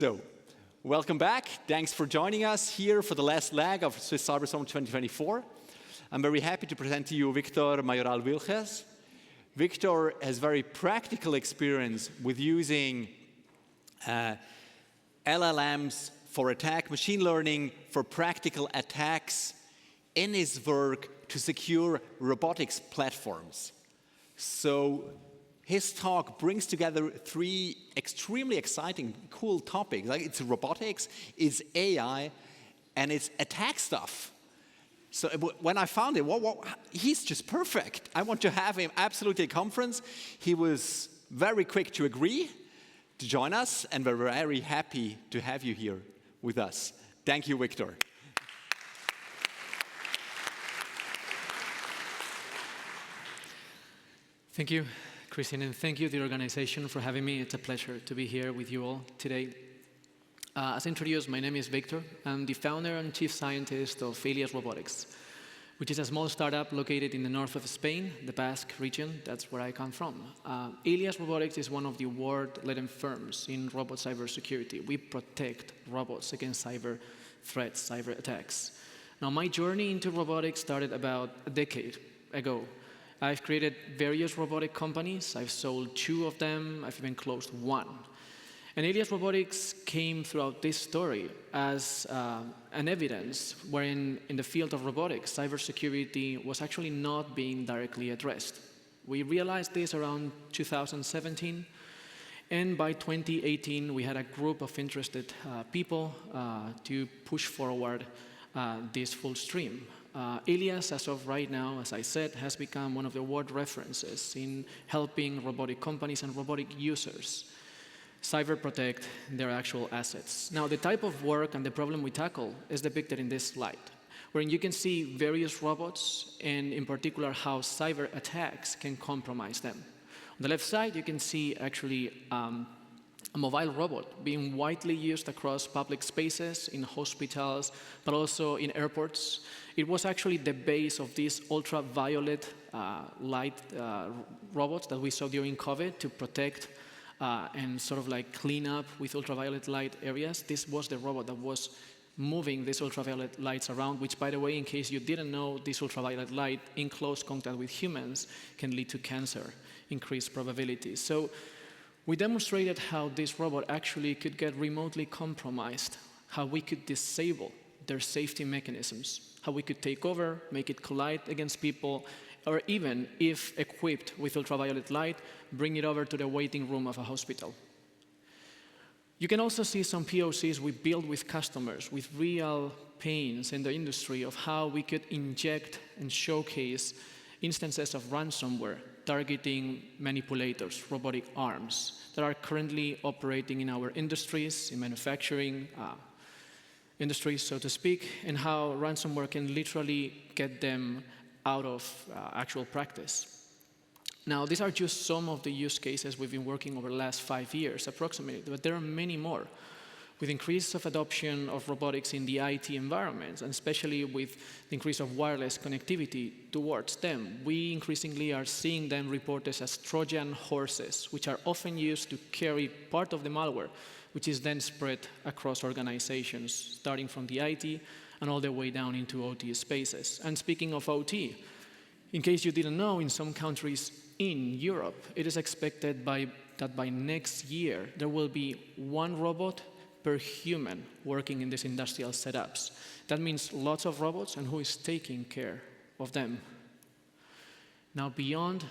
So, welcome back. Thanks for joining us here for the last leg of Swiss Cyber Summit 2024. I'm very happy to present to you Víctor Mayoral Vilches. Víctor has very practical experience with using LLMs for attack, machine learning for practical attacks in his work to secure robotics platforms. So his talk brings together three extremely exciting, cool topics. Like it's robotics, it's AI, and it's attack stuff. So when I found him, he's just perfect. I want to have him absolutely at conference. He was very quick to agree to join us, and we're very happy to have you here with us. Thank you, Víctor. Thank you, Christian, and thank you to the organization for having me. It's a pleasure to be here with you all today. As introduced, my name is Víctor. I'm the founder and chief scientist of Alias Robotics, which is a small startup located in the north of Spain, the Basque region. That's where I come from. Alias Robotics is one of the world-leading firms in robot cybersecurity. We protect robots against cyber threats, cyber attacks. Now, my journey into robotics started about a decade ago. I've created various robotic companies. I've sold 2 of them. I've even closed 1. And Alias Robotics came throughout this story as an evidence wherein in the field of robotics, cybersecurity was actually not being directly addressed. We realized this around 2017, and by 2018, we had a group of interested people to push forward this full stream. Alias, as of right now, as I said, has become one of the world references in helping robotic companies and robotic users cyber protect their actual assets. Now, the type of work and the problem we tackle is depicted in this slide, wherein you can see various robots, and in particular how cyber attacks can compromise them. On the left side, you can see actually a mobile robot being widely used across public spaces, in hospitals, but also in airports. It was actually the base of these ultraviolet light robots that we saw during COVID to protect and sort of like clean up with ultraviolet light areas. This was the robot that was moving these ultraviolet lights around, which, by the way, in case you didn't know, this ultraviolet light in close contact with humans can lead to cancer, increased probabilities. So we demonstrated how this robot actually could get remotely compromised, how we could disable their safety mechanisms, how we could take over, make it collide against people, or even, if equipped with ultraviolet light, bring it over to the waiting room of a hospital. You can also see some POCs we built with customers, with real pains in the industry of how we could inject and showcase instances of ransomware targeting manipulators, robotic arms, that are currently operating in our industries, in manufacturing industries, so to speak, and how ransomware can literally get them out of actual practice. Now, these are just some of the use cases we've been working over the last 5 years, approximately, but there are many more. With increase of adoption of robotics in the IT environments, and especially with the increase of wireless connectivity towards them, we increasingly are seeing them reported as Trojan horses, which are often used to carry part of the malware, which is then spread across organizations, starting from the IT and all the way down into OT spaces. And speaking of OT, in case you didn't know, in some countries in Europe, it is expected that by next year, there will be 1 robot per human working in these industrial setups. That means lots of robots, and who is taking care of them? Now, beyond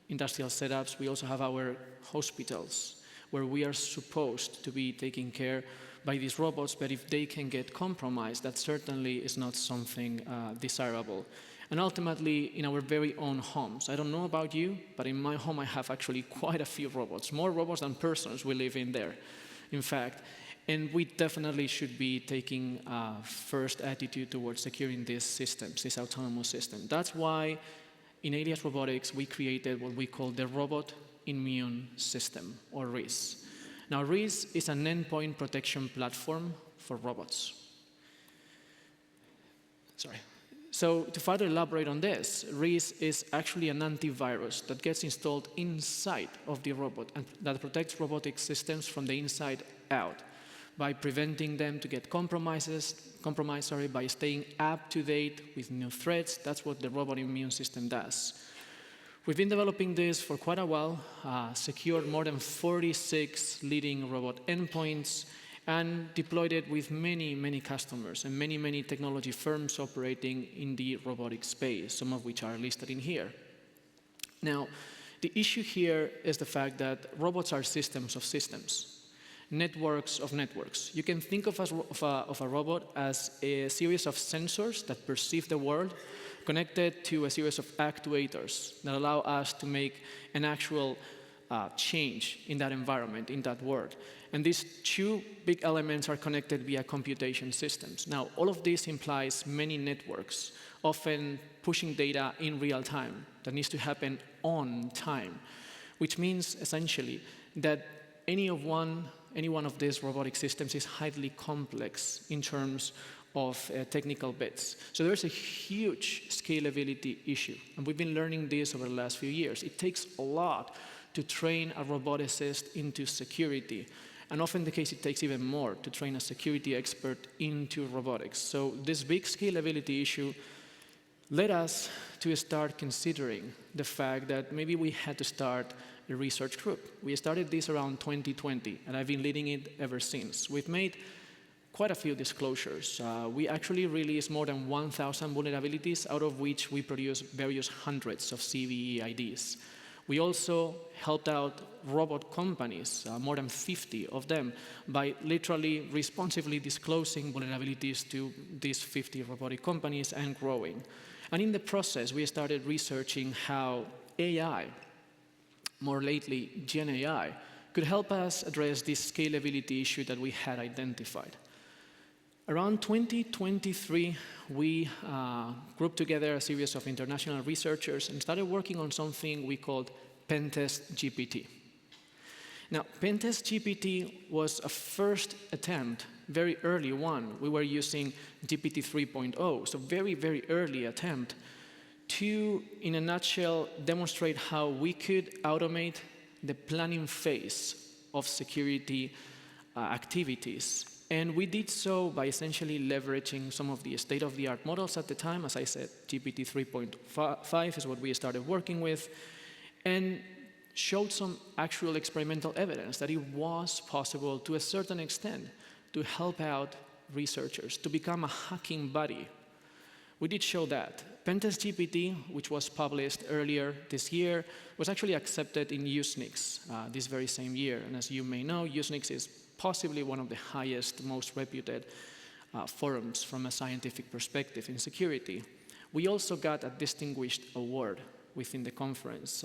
industrial setups, we also have our hospitals, where we are supposed to be taking care by these robots, but if they can get compromised, that certainly is not something desirable. And ultimately, in our very own homes. I don't know about you, but in my home, I have actually quite a few robots, more robots than persons we live in there, in fact. And we definitely should be taking a first attitude towards securing these systems, this autonomous system. That's why in Alias Robotics, we created what we call the Robot Immune System, or RIS. Now, RIS is an endpoint protection platform for robots. Sorry. So to further elaborate on this, RIS is actually an antivirus that gets installed inside of the robot and that protects robotic systems from the inside out. by preventing them to get compromised, by staying up to date with new threats. That's what the robot immune system does. We've been developing this for quite a while, secured more than 46 leading robot endpoints, and deployed it with many, many customers and many, many technology firms operating in the robotic space, some of which are listed in here. Now, the issue here is the fact that robots are systems of systems, networks of networks. You can think of a robot as a series of sensors that perceive the world, connected to a series of actuators that allow us to make an actual change in that environment, in that world. And these two big elements are connected via computation systems. Now, all of this implies many networks, often pushing data in real time that needs to happen on time, which means essentially that any one of these robotic systems is highly complex in terms of technical bits. So there's a huge scalability issue, and we've been learning this over the last few years. It takes a lot to train a roboticist into security, and often the case it takes even more to train a security expert into robotics. So this big scalability issue led us to start considering the fact that maybe we had to start a research group. We started this around 2020, and I've been leading it ever since. We've made quite a few disclosures. We actually released more than 1,000 vulnerabilities, out of which we produced various hundreds of CVE IDs. We also helped out robot companies, more than 50 of them, by literally responsively disclosing vulnerabilities to these 50 robotic companies and growing. And in the process, we started researching how AI, more lately Gen AI, could help us address this scalability issue that we had identified. Around 2023, we grouped together a series of international researchers and started working on something we called PentestGPT. Now, PentestGPT was a first attempt, very early one. We were using GPT 3.0, so very, very early attempt to, in a nutshell, demonstrate how we could automate the planning phase of security activities. And we did so by essentially leveraging some of the state-of-the-art models at the time. As I said, GPT 3.5 is what we started working with, and showed some actual experimental evidence that it was possible, to a certain extent, to help out researchers, to become a hacking buddy. We did show that. PentestGPT, which was published earlier this year, was actually accepted in Usenix this very same year. And as you may know, Usenix is possibly one of the highest, most reputed forums from a scientific perspective in security. We also got a distinguished award within the conference.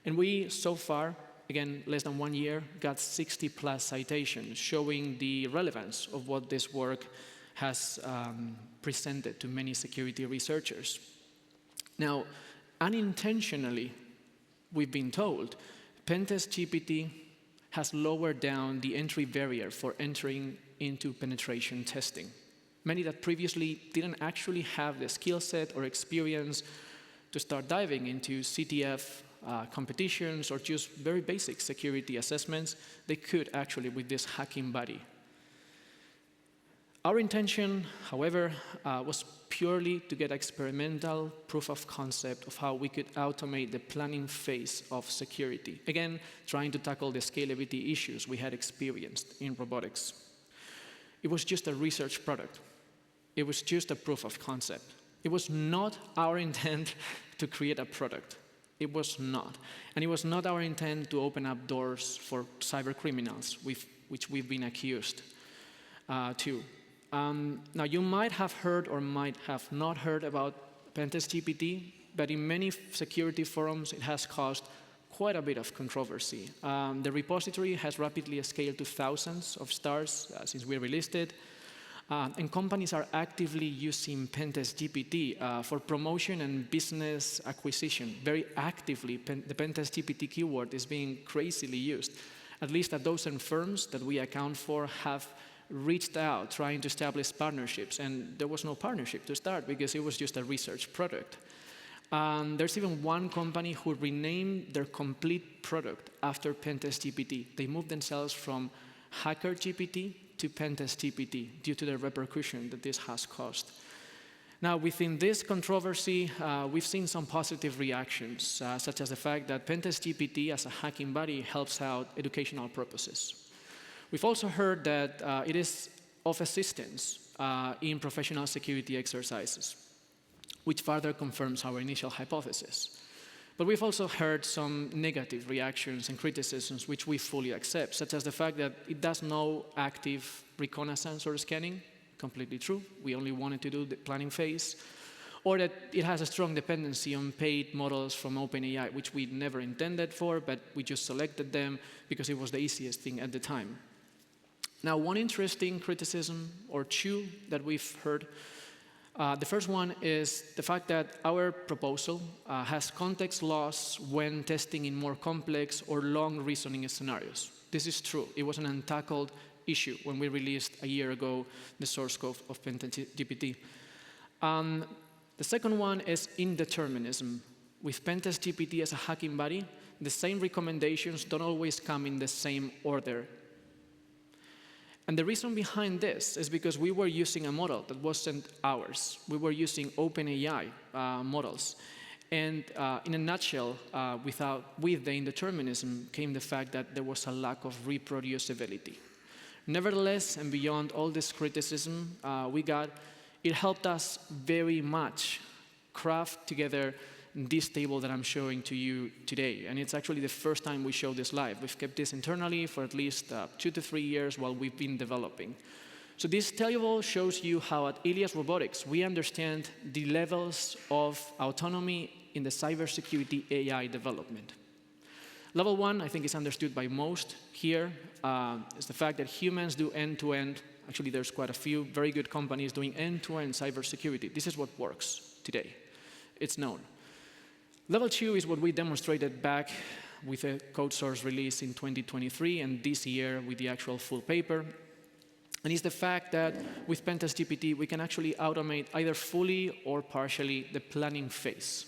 And we, so far, again, less than 1 year, got 60+ citations showing the relevance of what this work has presented to many security researchers. Now, unintentionally, we've been told, PentestGPT has lowered down the entry barrier for entering into penetration testing. Many that previously didn't actually have the skill set or experience to start diving into CTF competitions or just very basic security assessments, they could actually with this hacking buddy. Our intention, however, was purely to get experimental proof of concept of how we could automate the planning phase of security. Again, trying to tackle the scalability issues we had experienced in robotics. It was just a research product. It was just a proof of concept. It was not our intent to create a product. It was not. And it was not our intent to open up doors for cyber criminals, which we've been accused too. Now, you might have heard or might have not heard about PentestGPT, but in many security forums, it has caused quite a bit of controversy. The repository has rapidly scaled to thousands of stars since we released it, and companies are actively using PentestGPT for promotion and business acquisition. Very actively, the PentestGPT keyword is being crazily used. At least a dozen firms that we account for have reached out trying to establish partnerships, and there was no partnership to start because it was just a research product. There's even one company who renamed their complete product after PentestGPT. They moved themselves from HackerGPT to PentestGPT due to the repercussion that this has caused. Now, within this controversy, we've seen some positive reactions, such as the fact that PentestGPT as a hacking body helps out educational purposes. We've also heard that it is of assistance in professional security exercises, which further confirms our initial hypothesis. But we've also heard some negative reactions and criticisms which we fully accept, such as the fact that it does no active reconnaissance or scanning. Completely true. We only wanted to do the planning phase. Or that it has a strong dependency on paid models from OpenAI, which we never intended for, but we just selected them because it was the easiest thing at the time. Now, one interesting criticism or two that we've heard, the first one is the fact that our proposal has context loss when testing in more complex or long reasoning scenarios. This is true. It was an untackled issue when we released a year ago the source code of PentestGPT. The second one is indeterminism. With PentestGPT as a hacking body, the same recommendations don't always come in the same order. And the reason behind this is because we were using a model that wasn't ours. We were using OpenAI models. And in a nutshell, with the indeterminism came the fact that there was a lack of reproducibility. Nevertheless, and beyond all this criticism it helped us very much craft together this table that I'm showing to you today. And it's actually the first time we show this live. We've kept this internally for at least 2 to 3 years while we've been developing. So this table shows you how at Ilias Robotics we understand the levels of autonomy in the cybersecurity AI development. Level 1, I think, is understood by most here, is the fact that humans do end-to-end. Actually, there's quite a few very good companies doing end-to-end cybersecurity. This is what works today. It's known. Level 2 is what we demonstrated back with a code source release in 2023 and this year with the actual full paper. And it's the fact that with PentestGPT, we can actually automate either fully or partially the planning phase.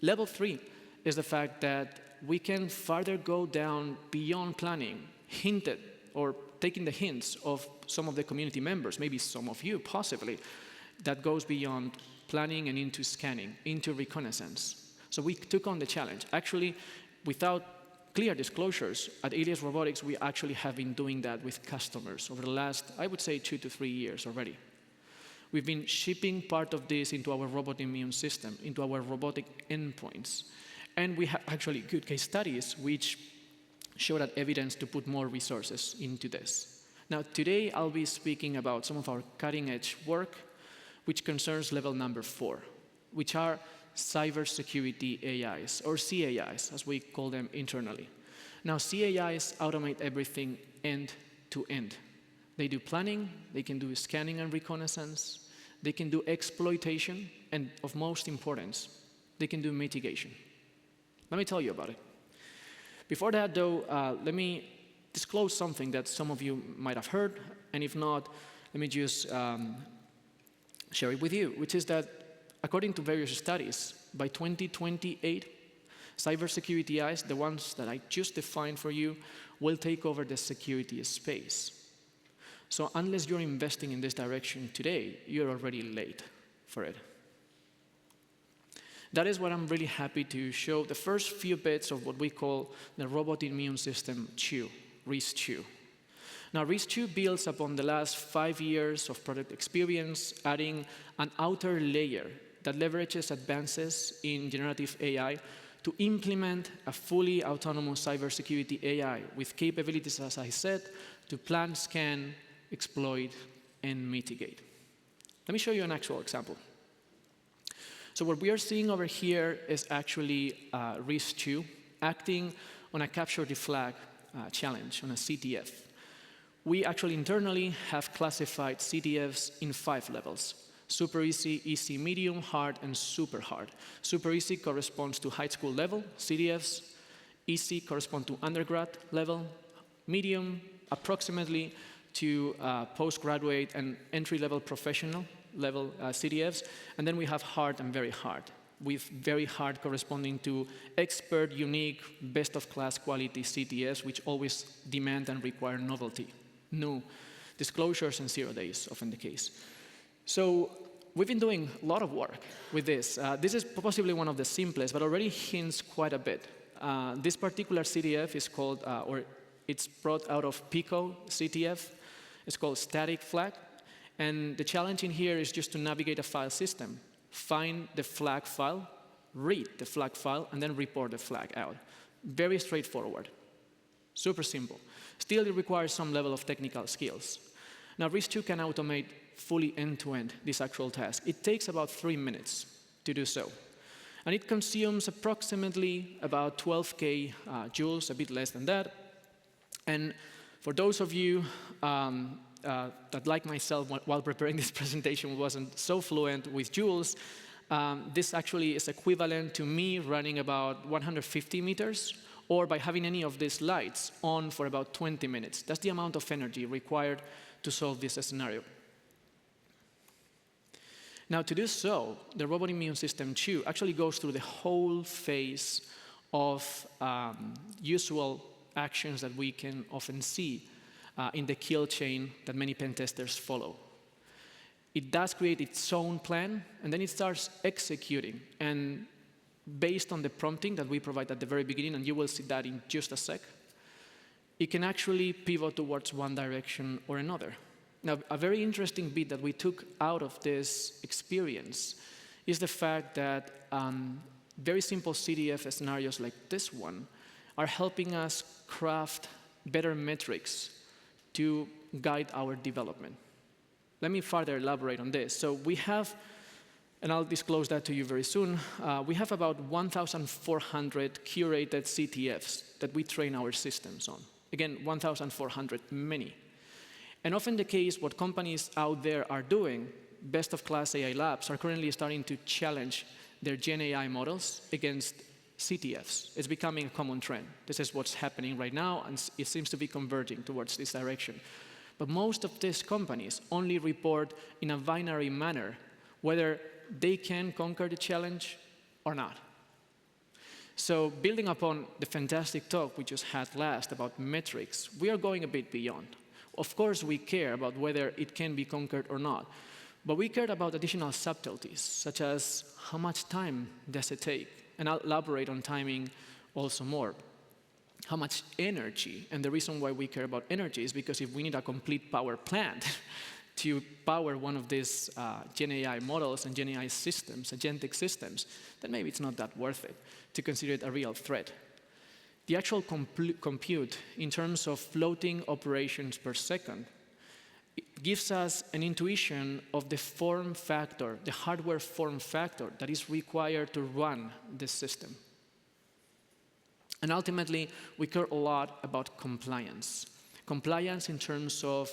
Level 3 is the fact that we can further go down beyond planning, hinted or taking the hints of some of the community members, maybe some of you possibly, that goes beyond planning and into scanning, into reconnaissance. So we took on the challenge. Actually, without clear disclosures, at Ilias Robotics, we actually have been doing that with customers over the last, I would say, 2 to 3 years already. We've been shipping part of this into our robot immune system, into our robotic endpoints. And we have actually good case studies which show that evidence to put more resources into this. Now, today I'll be speaking about some of our cutting-edge work, which concerns level number 4, which are cybersecurity AIs, or CAIs, as we call them internally. Now, CAIs automate everything end-to-end. They do planning, they can do scanning and reconnaissance, they can do exploitation, and of most importance, they can do mitigation. Let me tell you about it. Before that, though, let me disclose something that some of you might have heard, and if not, let me just share it with you, which is that according to various studies, by 2028, cybersecurity AIs, the ones that I just defined for you, will take over the security space. So unless you're investing in this direction today, you're already late for it. That is what I'm really happy to show, the first few bits of what we call the Robot Immune System 2, RIS-2. Now, RIS-2 builds upon the last 5 years of product experience, adding an outer layer that leverages advances in generative AI to implement a fully autonomous cybersecurity AI with capabilities, as I said, to plan, scan, exploit, and mitigate. Let me show you an actual example. So what we are seeing over here is actually RIS-2 acting on a capture the flag challenge, on a CTF. We actually internally have classified CTFs in 5 levels: super easy, easy, medium, hard, and super hard. Super easy corresponds to high school level CTFs. Easy corresponds to undergrad level. Medium, approximately to postgraduate and entry-level professional level CTFs, and then we have hard and very hard, with very hard corresponding to expert, unique, best-of-class quality CTFs, which always demand and require novelty, new disclosures and 0 days, often the case. So we've been doing a lot of work with this. This is possibly one of the simplest, but already hints quite a bit. This particular CTF is called, or it's brought out of Pico CTF. It's called static flag. And the challenge in here is just to navigate a file system, find the flag file, read the flag file, and then report the flag out. Very straightforward. Super simple. Still, it requires some level of technical skills. Now, RIS2 can automate fully end-to-end this actual task. It takes about 3 minutes to do so. And it consumes approximately about 12K joules, a bit less than that. And for those of you that, like myself, while preparing this presentation, wasn't so fluent with joules, this actually is equivalent to me running about 150 meters, or by having any of these lights on for about 20 minutes. That's the amount of energy required to solve this scenario. Now, to do so, the robot immune system 2 actually goes through the whole phase of usual actions that we can often see in the kill chain that many pen testers follow. It does create its own plan, and then it starts executing. And based on the prompting that we provide at the very beginning, and you will see that in just a sec, it can actually pivot towards one direction or another. Now, a very interesting bit that we took out of this experience is the fact that very simple CTF scenarios like this one are helping us craft better metrics to guide our development. Let me further elaborate on this. So we have, and I'll disclose that to you very soon, we have about 1,400 curated CTFs that we train our systems on. Again, 1,400, many. And often the case, what companies out there are doing, best-of-class AI labs, are currently starting to challenge their Gen AI models against CTFs. It's becoming a common trend. This is what's happening right now, and it seems to be converging towards this direction. But most of these companies only report in a binary manner whether they can conquer the challenge or not. So building upon the fantastic talk we just had last about metrics, we are going a bit beyond. Of course, we care about whether it can be conquered or not, but we care about additional subtleties, such as how much time does it take? And I'll elaborate on timing also more. How much energy? And the reason why we care about energy is because if we need a complete power plant to power one of these Gen AI models and Gen AI systems, agentic systems, then maybe it's not that worth it to consider it a real threat. The actual compute in terms of floating operations per second gives us an intuition of the form factor, the hardware form factor that is required to run this system. And ultimately, we care a lot about compliance. Compliance in terms of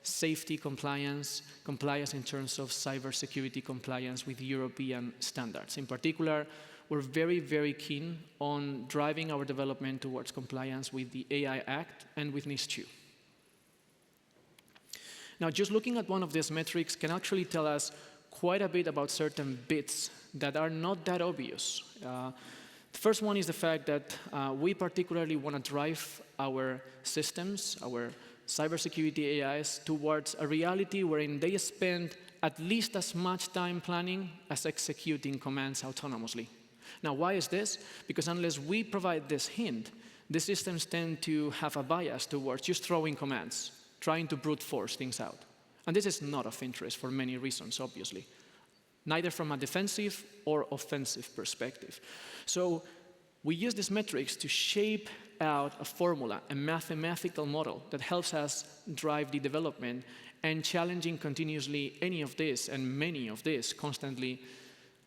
safety compliance, compliance in terms of cybersecurity compliance with European standards. In particular, we're very, very keen on driving our development towards compliance with the AI Act and with NIS2. Now, just looking at one of these metrics can actually tell us quite a bit about certain bits that are not that obvious. The first one is the fact that we particularly want to drive our systems, our cybersecurity AIs, towards a reality wherein they spend at least as much time planning as executing commands autonomously. Now, why is this? Because unless we provide this hint, the systems tend to have a bias towards just throwing commands, trying to brute force things out. And this is not of interest for many reasons, obviously, neither from a defensive or offensive perspective. So we use these metrics to shape out a formula, a mathematical model that helps us drive the development and challenging continuously any of this and many of this constantly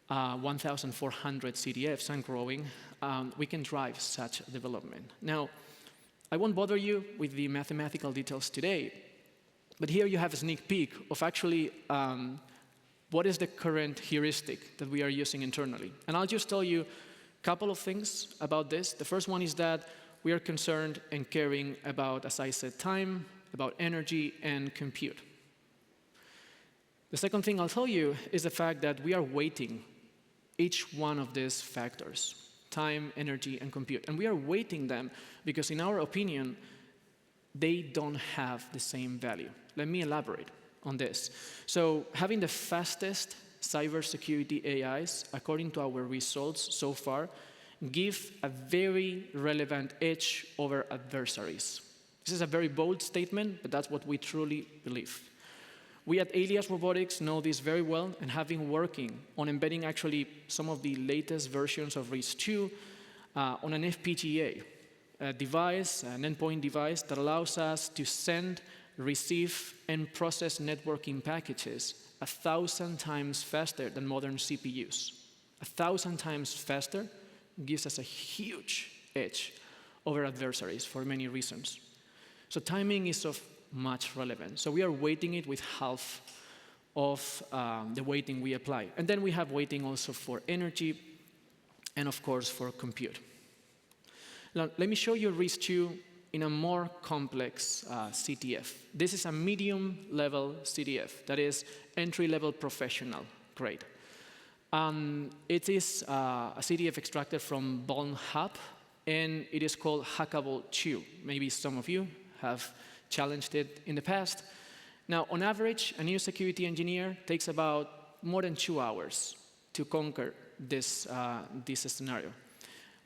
1,400 CTFs and growing, we can drive such development. Now, I won't bother you with the mathematical details today, but here you have a sneak peek of actually what is the current heuristic that we are using internally. And I'll just tell you a couple of things about this. The first one is that we are concerned and caring about, as I said, time, about energy, and compute. The second thing I'll tell you is the fact that we are weighting each one of these factors, time, energy, and compute. And we are weighting them because, in our opinion, they don't have the same value. Let me elaborate on this. So having the fastest cybersecurity AIs, according to our results so far, give a very relevant edge over adversaries. This is a very bold statement, but that's what we truly believe. We at Alias Robotics know this very well and have been working on embedding actually some of the latest versions of RIS2 on an FPGA, a device, an endpoint device that allows us to send, receive, and process networking packages 1,000 times faster than modern CPUs. 1,000 times faster gives us a huge edge over adversaries for many reasons. So timing is of much relevance. So we are weighting it with half of the weighting we apply. And then we have weighting also for energy and, of course, for compute. Now, let me show you RIS2 in a more complex CTF. This is a medium-level CTF, that is entry-level professional grade. It is a CTF extracted from Bone Hub, and it is called Hackable 2. Maybe some of you have challenged it in the past. Now, on average, a new security engineer takes about more than 2 hours to conquer this scenario.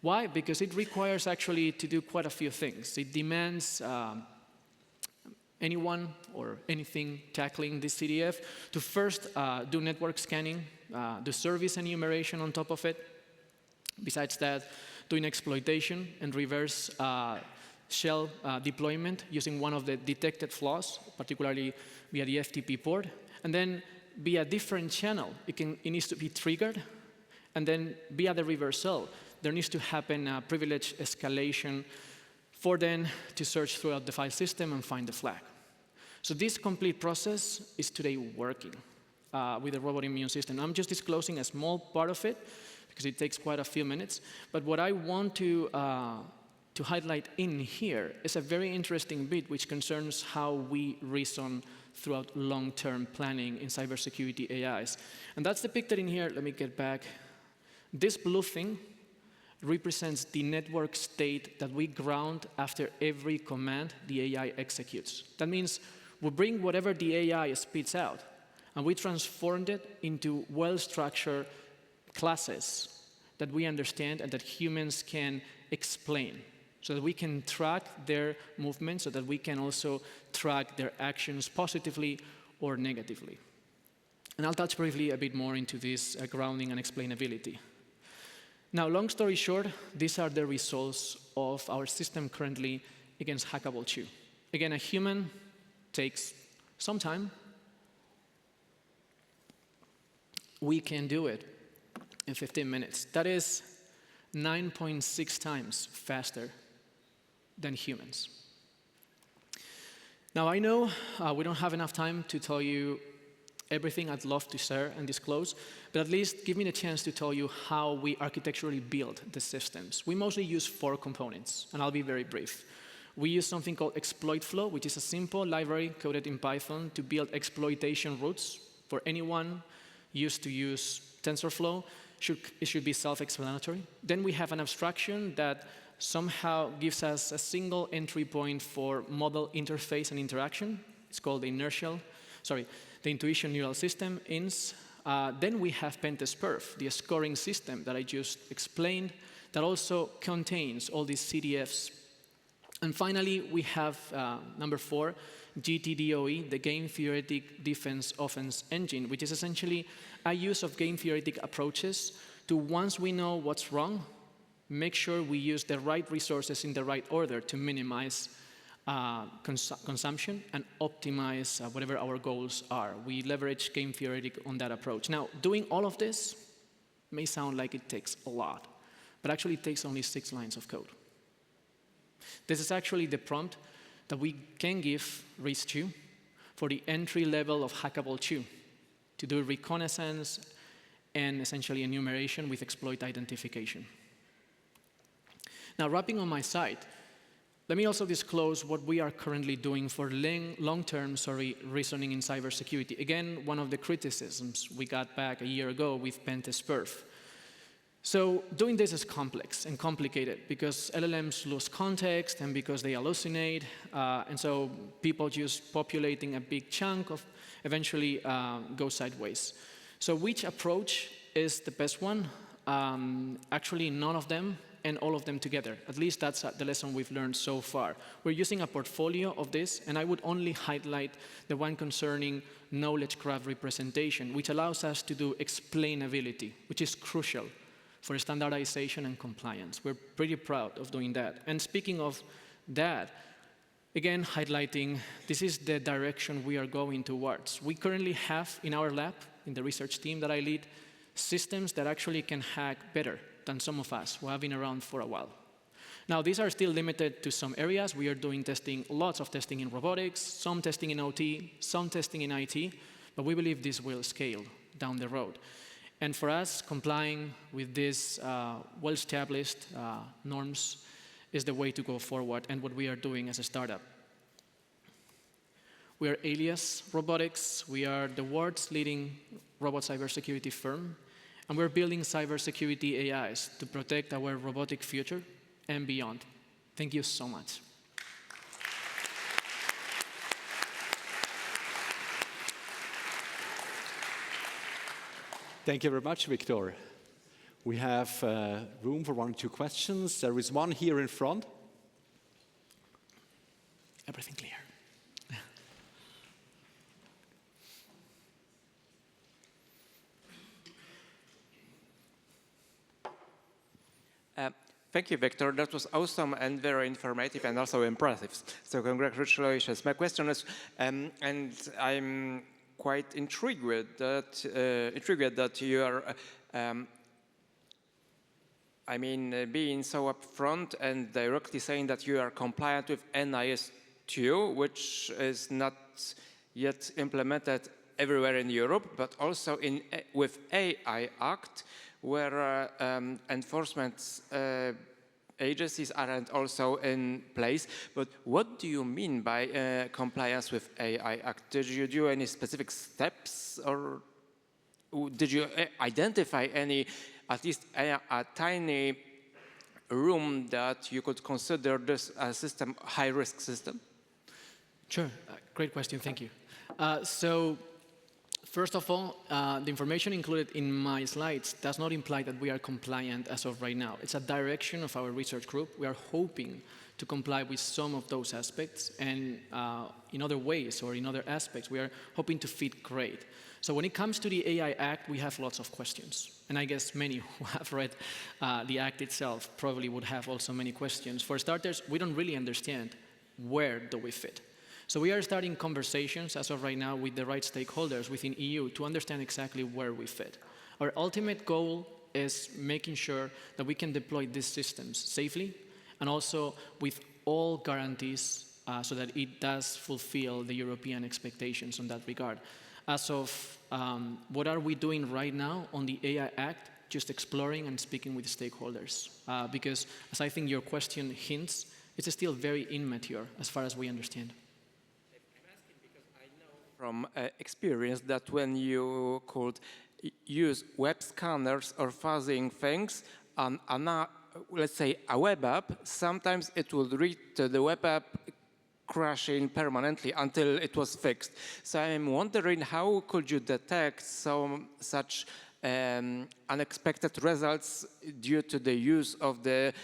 Why? Because it requires actually to do quite a few things. It demands anyone or anything tackling this CTF to first do network scanning, do service enumeration on top of it. Besides that, doing exploitation and reverse shell deployment using one of the detected flaws, particularly via the FTP port, and then via different channel. It needs to be triggered, and then via the reversal, there needs to happen a privilege escalation for them to search throughout the file system and find the flag. So this complete process is today working with the robot immune system. I'm just disclosing a small part of it because it takes quite a few minutes. But what I want to highlight in here is a very interesting bit which concerns how we reason throughout long-term planning in cybersecurity AIs. And that's depicted in here. Let me get back. This blue thing represents the network state that we ground after every command the AI executes. That means we bring whatever the AI spits out, and we transformed it into well-structured classes that we understand and that humans can explain, so that we can track their movements, so that we can also track their actions positively or negatively. And I'll touch briefly a bit more into this grounding and explainability. Now, long story short, these are the results of our system currently against Hackable 2. Again, a human takes some time. We can do it in 15 minutes. That is 9.6 times faster than humans. Now, I know we don't have enough time to tell you everything I'd love to share and disclose, but at least give me the chance to tell you how we architecturally build the systems. We mostly use 4 components, and I'll be very brief. We use something called exploit flow, which is a simple library coded in Python to build exploitation routes. For anyone used to use TensorFlow, it should be self-explanatory. Then we have an abstraction that somehow gives us a single entry point for model interface and interaction. It's called the intuition neural system, INS. Then we have PentestPerf, the scoring system that I just explained, that also contains all these CDFs. And finally, we have number 4, GTDOE, the Game Theoretic Defense Offense Engine, which is essentially a use of game theoretic approaches to, once we know what's wrong, make sure we use the right resources in the right order to minimize consumption and optimize whatever our goals are. We leverage game theoretic on that approach. Now, doing all of this may sound like it takes a lot, but actually it takes only 6 lines of code. This is actually the prompt that we can give RIS2 for the entry level of Hackable 2 to do reconnaissance and essentially enumeration with exploit identification. Now, wrapping on my side, let me also disclose what we are currently doing for long-term reasoning in cybersecurity. Again, one of the criticisms we got back a year ago with PentestPerf. So doing this is complex and complicated because LLMs lose context and because they hallucinate. And so people just populating a big chunk of eventually go sideways. So which approach is the best one? Actually, none of them and all of them together. At least that's the lesson we've learned so far. We're using a portfolio of this, and I would only highlight the one concerning knowledge graph representation, which allows us to do explainability, which is crucial for standardization and compliance. We're pretty proud of doing that. And speaking of that, again, highlighting this is the direction we are going towards. We currently have in our lab, in the research team that I lead, systems that actually can hack better than some of us who have been around for a while. Now, these are still limited to some areas. We are doing testing, lots of testing in robotics, some testing in OT, some testing in IT, but we believe this will scale down the road. And for us, complying with these well-established norms is the way to go forward and what we are doing as a startup. We are Alias Robotics. We are the world's leading robot cybersecurity firm. And we're building cybersecurity AIs to protect our robotic future and beyond. Thank you so much. Thank you very much, Victor. We have room for 1 or 2 questions. There is one here in front. Everything clear. Thank you, Victor. That was awesome and very informative and also impressive. So congratulations. My question is, and I'm quite intrigued that you are, being so upfront and directly saying that you are compliant with NIS2, which is not yet implemented everywhere in Europe, but also with AI Act, where enforcement agencies aren't also in place. But what do you mean by compliance with AI Act? Did you do any specific steps, or did you identify any, at least a tiny room that you could consider this a system, high-risk system? Sure, great question, thank you. So first of all, the information included in my slides does not imply that we are compliant as of right now. It's a direction of our research group. We are hoping to comply with some of those aspects, and in other ways or in other aspects, we are hoping to fit great. So when it comes to the AI Act, we have lots of questions. And I guess many who have read the Act itself probably would have also many questions. For starters, we don't really understand where do we fit. So we are starting conversations as of right now with the right stakeholders within EU to understand exactly where we fit. Our ultimate goal is making sure that we can deploy these systems safely and also with all guarantees so that it does fulfill the European expectations on that regard. As of what are we doing right now on the AI Act, just exploring and speaking with stakeholders. Because as I think your question hints, it's still very immature as far as we understand. From experience that when you could use web scanners or fuzzing things on let's say a web app, sometimes it would read to the web app crashing permanently until it was fixed. So I'm wondering, how could you detect such unexpected results due to the use of the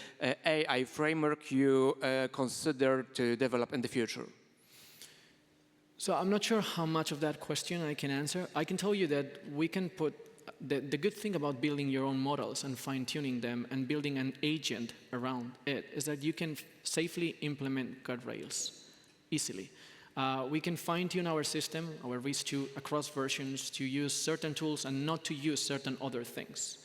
AI framework you consider to develop in the future? So I'm not sure how much of that question I can answer. I can tell you that we can put, the good thing about building your own models and fine-tuning them and building an agent around it is that you can safely implement guardrails easily. We can fine-tune our system, our RIS2, across versions to use certain tools and not to use certain other things.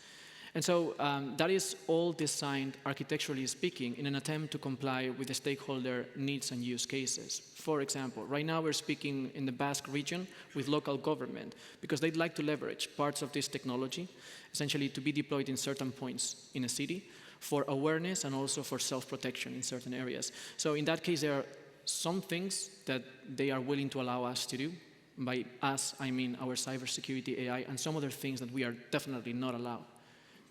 And so that is all designed, architecturally speaking, in an attempt to comply with the stakeholder needs and use cases. For example, right now we're speaking in the Basque region with local government because they'd like to leverage parts of this technology, essentially to be deployed in certain points in a city for awareness and also for self-protection in certain areas. So in that case, there are some things that they are willing to allow us to do. By us, I mean our cybersecurity AI, and some other things that we are definitely not allowed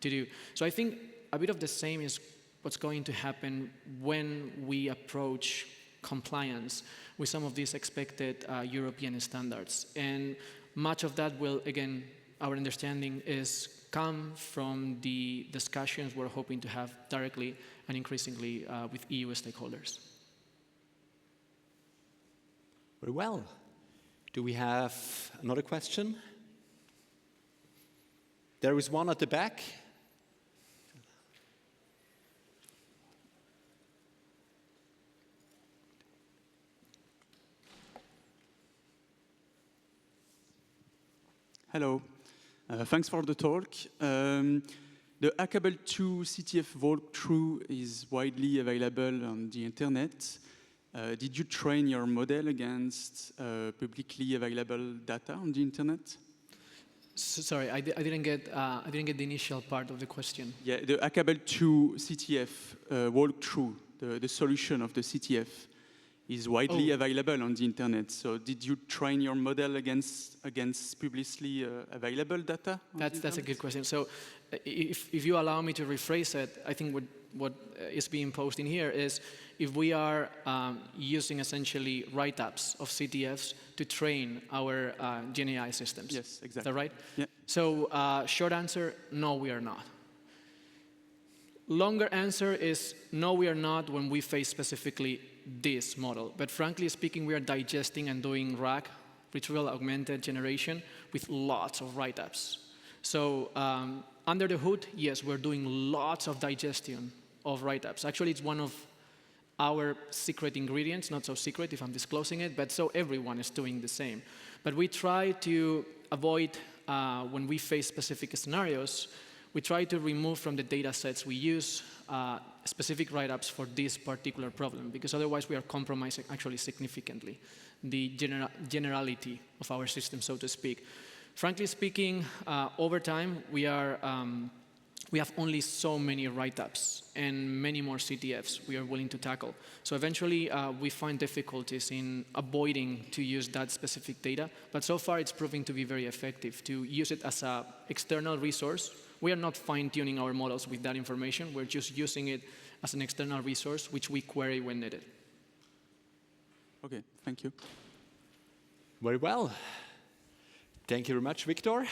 to do. So I think a bit of the same is what's going to happen when we approach compliance with some of these expected European standards. And much of that will, again, our understanding is come from the discussions we're hoping to have directly and increasingly with EU stakeholders. Very well. Do we have another question? There is one at the back. Hello. Thanks for the talk. The Hackable 2 CTF walkthrough is widely available on the internet. Did you train your model against publicly available data on the internet? Sorry, I didn't get the initial part of the question. Yeah, the Hackable 2 CTF walkthrough, the solution of the CTF, is widely available on the internet. So did you train your model against publicly available data? That's a good question. So if you allow me to rephrase it, I think what is being posed in here is if we are using essentially write-ups of CTFs to train our GenAI systems. Yes, exactly. Is that right? Yeah. So short answer, no, we are not. Longer answer is no, we are not when we face specifically this model. But frankly speaking, we are digesting and doing RAG, retrieval augmented generation, with lots of write-ups. So under the hood, yes, we're doing lots of digestion of write-ups. Actually, it's one of our secret ingredients, not so secret if I'm disclosing it, but so everyone is doing the same. But we try to avoid, when we face specific scenarios, we try to remove from the data sets we use specific write-ups for this particular problem, because otherwise we are compromising actually significantly the generality of our system, so to speak. Frankly speaking, over time, we have only so many write-ups and many more CTFs we are willing to tackle. So eventually, we find difficulties in avoiding to use that specific data, but so far it's proving to be very effective to use it as an external resource. We are not fine-tuning our models with that information. We're just using it as an external resource, which we query when needed. Okay, thank you. Very well. Thank you very much, Victor.